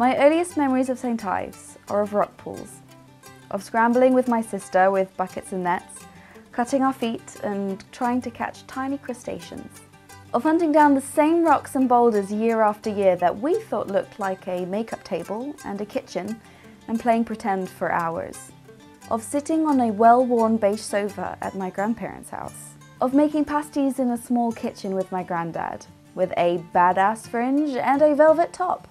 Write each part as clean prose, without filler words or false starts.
My earliest memories of St Ives are of rock pools, of scrambling with my sister with buckets and nets, cutting our feet and trying to catch tiny crustaceans, of hunting down the same rocks and boulders year after year that we thought looked like a makeup table and a kitchen and playing pretend for hours, of sitting on a well-worn beige sofa at my grandparents' house, of making pasties in a small kitchen with my granddad, with a badass fringe and a velvet top,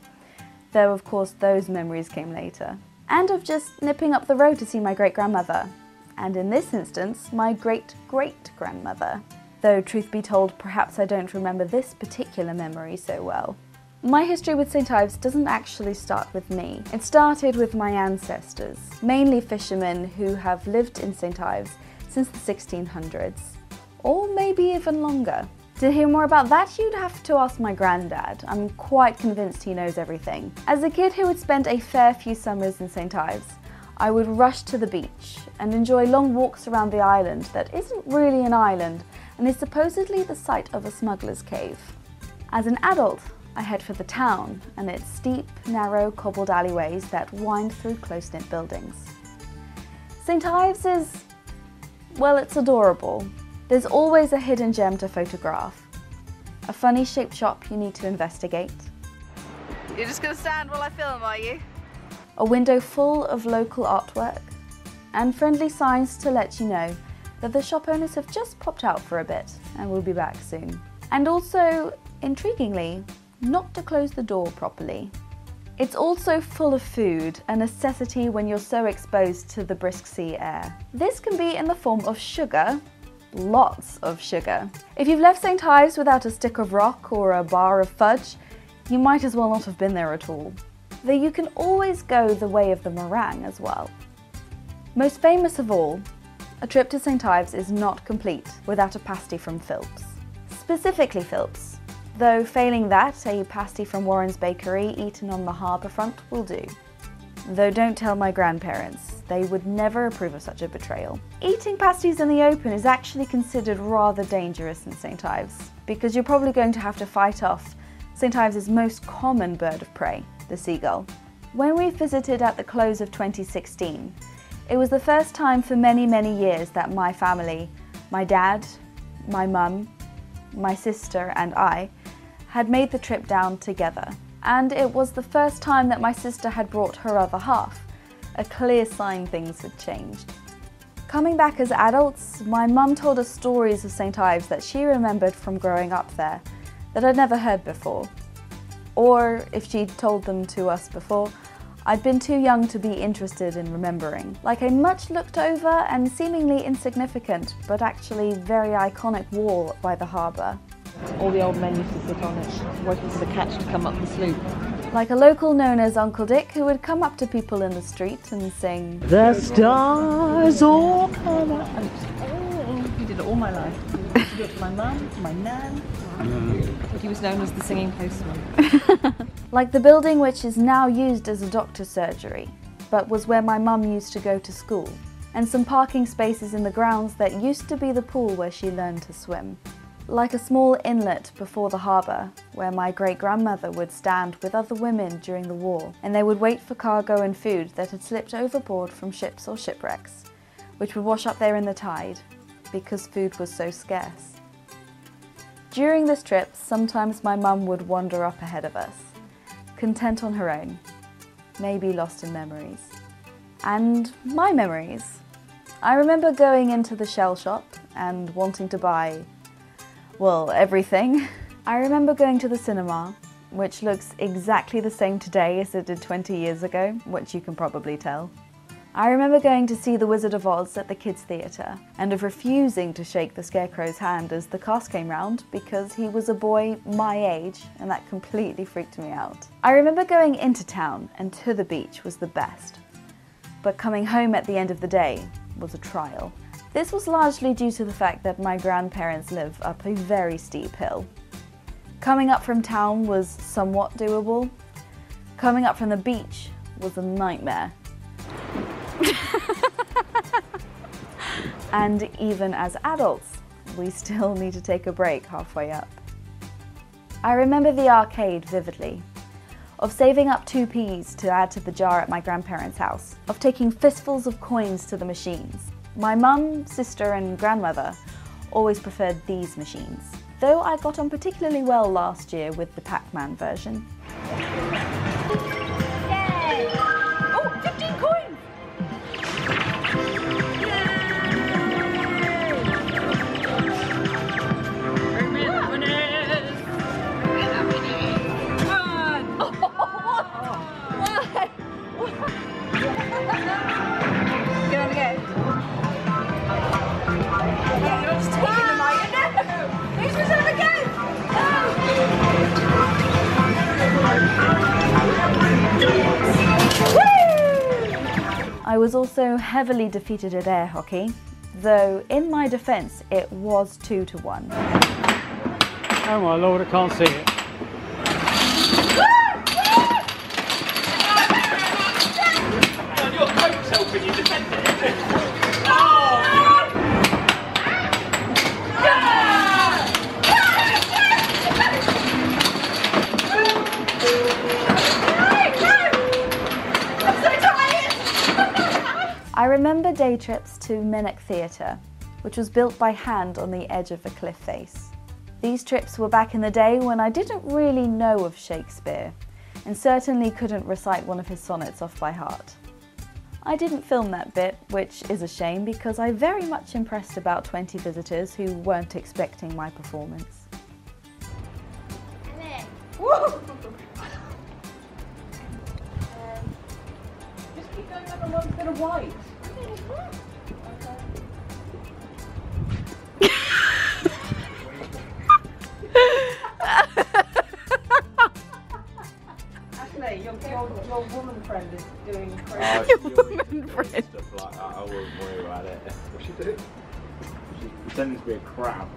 though of course those memories came later, and of just nipping up the road to see my great-grandmother, and in this instance, my great-great-grandmother, though truth be told, perhaps I don't remember this particular memory so well. My history with St Ives doesn't actually start with me. It started with my ancestors, mainly fishermen who have lived in St Ives since the 1600s, or maybe even longer. To hear more about that, you'd have to ask my granddad. I'm quite convinced he knows everything. As a kid who had spent a fair few summers in St Ives, I would rush to the beach and enjoy long walks around the island that isn't really an island and is supposedly the site of a smuggler's cave. As an adult, I head for the town and its steep, narrow, cobbled alleyways that wind through close-knit buildings. St Ives is, well, it's adorable. There's always a hidden gem to photograph, a funny shaped shop you need to investigate. You're just going to stand while I film, are you? A window full of local artwork, and friendly signs to let you know that the shop owners have just popped out for a bit and will be back soon. And also, intriguingly, not to close the door properly. It's also full of food, a necessity when you're so exposed to the brisk sea air. This can be in the form of sugar, lots of sugar. If you've left St Ives without a stick of rock or a bar of fudge, you might as well not have been there at all. Though you can always go the way of the meringue as well. Most famous of all, a trip to St Ives is not complete without a pasty from Philps. Specifically Philps, though failing that, a pasty from Warren's Bakery eaten on the harbour front will do. Though don't tell my grandparents, they would never approve of such a betrayal. Eating pasties in the open is actually considered rather dangerous in St Ives, because you're probably going to have to fight off St Ives' most common bird of prey, the seagull. When we visited at the close of 2016, it was the first time for many, many years that my family, my dad, my mum, my sister and I, had made the trip down together. And it was the first time that my sister had brought her other half, a clear sign things had changed. Coming back as adults, my mum told us stories of St Ives that she remembered from growing up there that I'd never heard before. Or, if she'd told them to us before, I'd been too young to be interested in remembering. Like a much looked over and seemingly insignificant, but actually very iconic wall by the harbour. All the old men used to sit on it, waiting for the catch to come up the sloop. Like a local known as Uncle Dick, who would come up to people in the street and sing, "The stars all come out." He did it all my life. He used to do it to my mum, to my nan. He was known as the singing postman. Like the building which is now used as a doctor's surgery, but was where my mum used to go to school, and some parking spaces in the grounds that used to be the pool where she learned to swim. Like a small inlet before the harbour, where my great-grandmother would stand with other women during the war, and they would wait for cargo and food that had slipped overboard from ships or shipwrecks, which would wash up there in the tide, because food was so scarce. During this trip, sometimes my mum would wander up ahead of us, content on her own, maybe lost in memories. And my memories. I remember going into the shell shop and wanting to buy, well, everything. I remember going to the cinema, which looks exactly the same today as it did 20 years ago, which you can probably tell. I remember going to see The Wizard of Oz at the Kids Theatre, and of refusing to shake the Scarecrow's hand as the cast came round because he was a boy my age, and that completely freaked me out. I remember going into town, and to the beach was the best, but coming home at the end of the day was a trial. This was largely due to the fact that my grandparents live up a very steep hill. Coming up from town was somewhat doable. Coming up from the beach was a nightmare. And even as adults, we still need to take a break halfway up. I remember the arcade vividly. of saving up 2p's to add to the jar at my grandparents' house, of taking fistfuls of coins to the machines. My mum, sister and grandmother always preferred these machines, though I got on particularly well last year with the Pac-Man version. Yay! Oh, 15 coins! I was also heavily defeated at air hockey, though in my defence it was 2-1. Oh my lord, I can't see it. Your coat's helping you defend it. I remember day trips to Menach Theatre, which was built by hand on the edge of a cliff face. These trips were back in the day when I didn't really know of Shakespeare, and certainly couldn't recite one of his sonnets off by heart. I didn't film that bit, which is a shame because I very much impressed about 20 visitors who weren't expecting my performance. Just keep going up on one bit of white. Actually, your woman friend is doing crazy. Your woman friend. Stuff like that. I wouldn't worry about it. What's she doing? She's pretending to be a crab.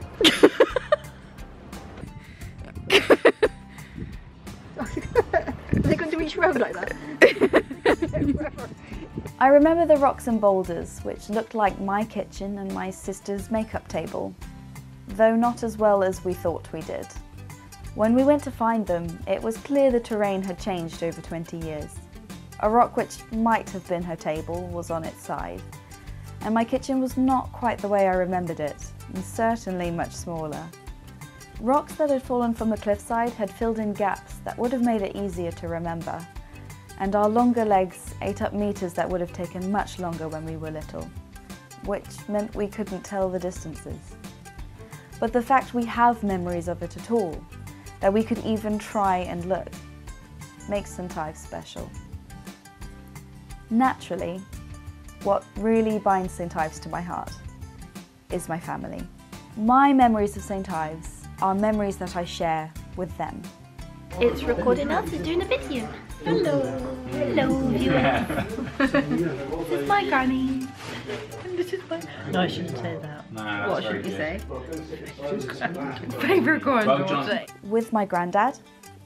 Are they going to reach road like that? I remember the rocks and boulders, which looked like my kitchen and my sister's makeup table, though not as well as we thought we did. When we went to find them, it was clear the terrain had changed over 20 years. A rock which might have been her table was on its side, and my kitchen was not quite the way I remembered it, and certainly much smaller. Rocks that had fallen from the cliffside had filled in gaps that would have made it easier to remember, and our longer legs ate up meters that would have taken much longer when we were little, which meant we couldn't tell the distances. But the fact we have memories of it at all, that we could even try and look, makes St Ives special. Naturally, what really binds St Ives to my heart is my family. My memories of St Ives are memories that I share with them. It's recording us, it's doing a video. Hello, hello viewers. This is my granny. And this is my... No, I shouldn't say that. No, What should you say? Favourite corn With my granddad,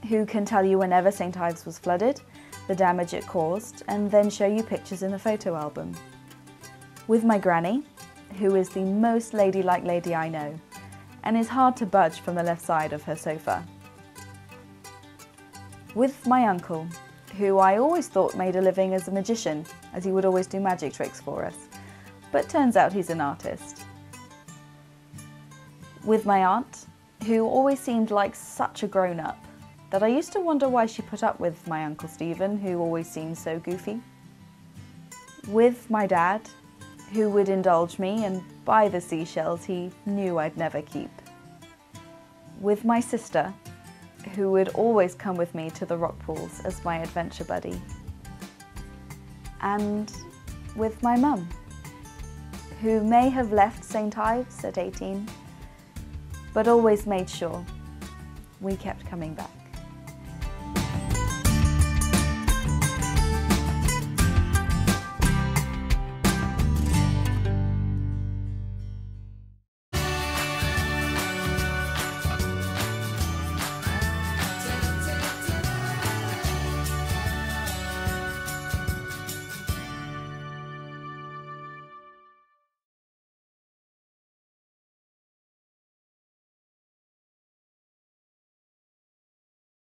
who can tell you whenever St Ives was flooded, the damage it caused, and then show you pictures in a photo album. With my granny, who is the most ladylike lady I know, and is hard to budge from the left side of her sofa. With my uncle, who I always thought made a living as a magician, as he would always do magic tricks for us, but turns out he's an artist. With my aunt, who always seemed like such a grown-up, that I used to wonder why she put up with my Uncle Stephen, who always seemed so goofy. With my dad, who would indulge me and buy the seashells he knew I'd never keep. With my sister, who would always come with me to the rock pools as my adventure buddy. And with my mum, who may have left St Ives at 18, but always made sure we kept coming back.